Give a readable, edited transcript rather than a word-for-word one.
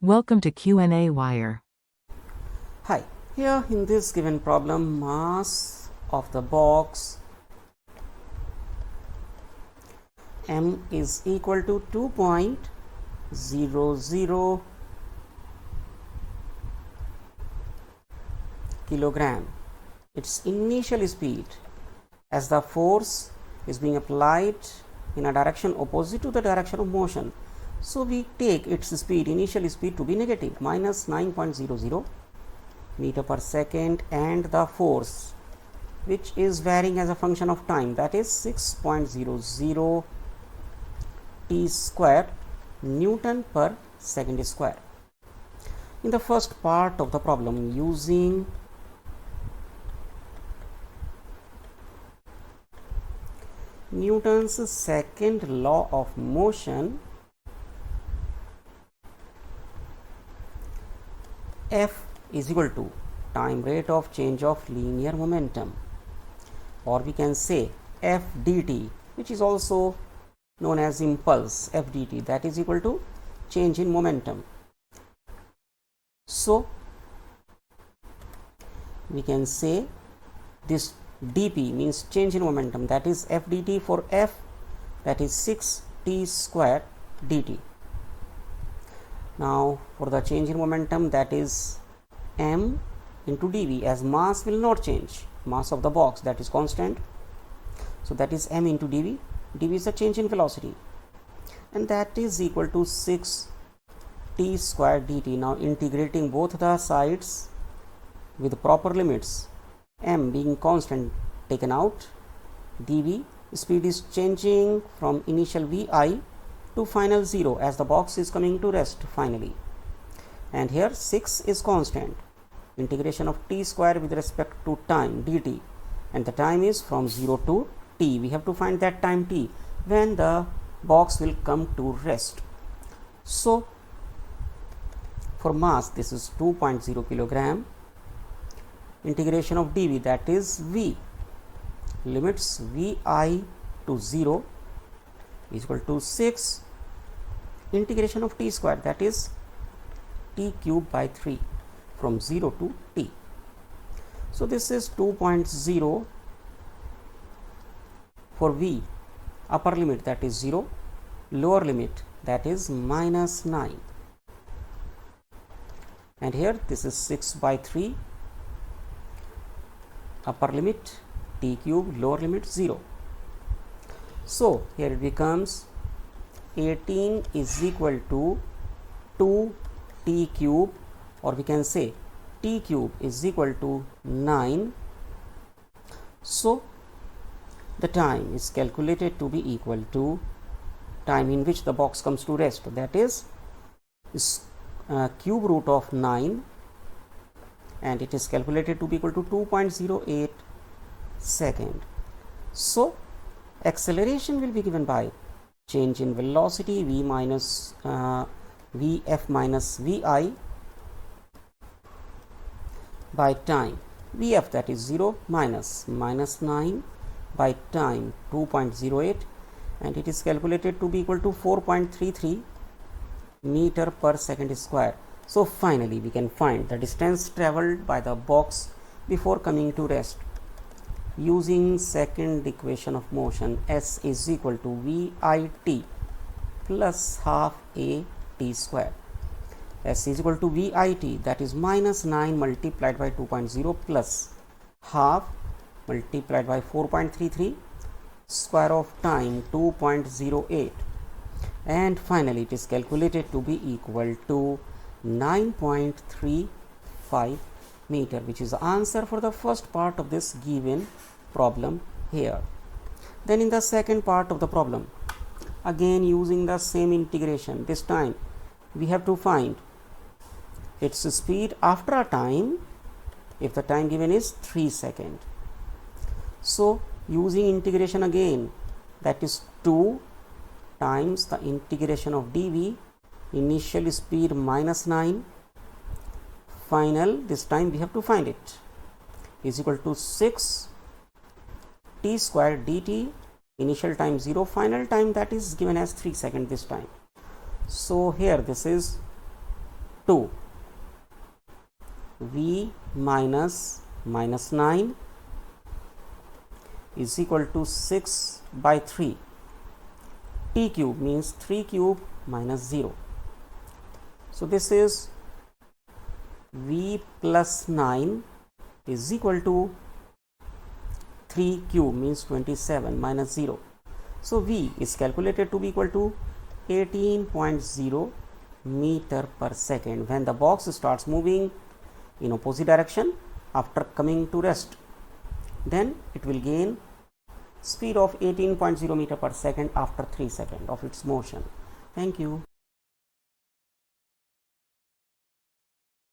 Welcome to Q&A Wire. Hi, here in this given problem, mass of the box m is equal to 2.00 kilogram. Its initial speed, as the force is being applied in a direction opposite to the direction of motion, so we take its speed, initial speed, to be negative, minus 9.00 meter per second, and the force, which is varying as a function of time, that is 6.00 t square Newton per second square. In the first part of the problem, using Newton's second law of motion, F is equal to time rate of change of linear momentum, or we can say F dt, which is also known as impulse, F dt, that is equal to change in momentum. So we can say this dp means change in momentum, that is F dt for F, that is 6t square dt. Now for the change in momentum, that is m into dv, as mass will not change, mass of the box, that is constant, so that is m into dv. dv is the change in velocity, and that is equal to 6t square dt. Now integrating both the sides with proper limits, m being constant taken out, dv, speed is changing from initial vi to final 0 as the box is coming to rest finally, and here 6 is constant, integration of t square with respect to time dt, and the time is from 0 to t. We have to find that time t when the box will come to rest. So for mass, this is 2.0 kilogram, integration of dv, that is v, limits vi to 0 is equal to 6 integration of t square, that is t cube by 3 from 0 to t. So this is 2.0 for v, upper limit, that is 0, lower limit, that is minus 9, and here this is 6 by 3, upper limit t cube, lower limit 0. So here it becomes 18 is equal to 2 t cube, or we can say t cube is equal to 9. So the time is calculated to be equal to time in which the box comes to rest, that is cube root of 9, and it is calculated to be equal to 2.08 second. So acceleration will be given by change in velocity v minus vf minus vi by time vf, that is 0, minus 9 by time 2.08, and it is calculated to be equal to 4.33 meter per second square. So finally we can find the distance traveled by the box before coming to rest using second equation of motion. S is equal to vit plus half a t square. S is equal to vit, that is minus 9 multiplied by 2.0 plus half multiplied by 4.33 square of time 2.08, and finally it is calculated to be equal to 9.35 meter, which is the answer for the first part of this given problem here. Then in the second part of the problem, again using the same integration, this time we have to find its speed after a time if the time given is 3 seconds. So using integration again, that is 2 times the integration of dv, initial speed minus 9, final, this time we have to find it, is equal to 6 t square dt, initial time 0, final time that is given as 3 seconds this time. So here this is 2 v minus minus 9 is equal to 6 by 3. T cube means 3 cube minus 0. So this is v plus 9 is equal to 3 cube means 27 minus 0. So v is calculated to be equal to 18.0 meter per second when the box starts moving in opposite direction after coming to rest. Then it will gain speed of 18.0 meter per second after 3 seconds of its motion. Thank you.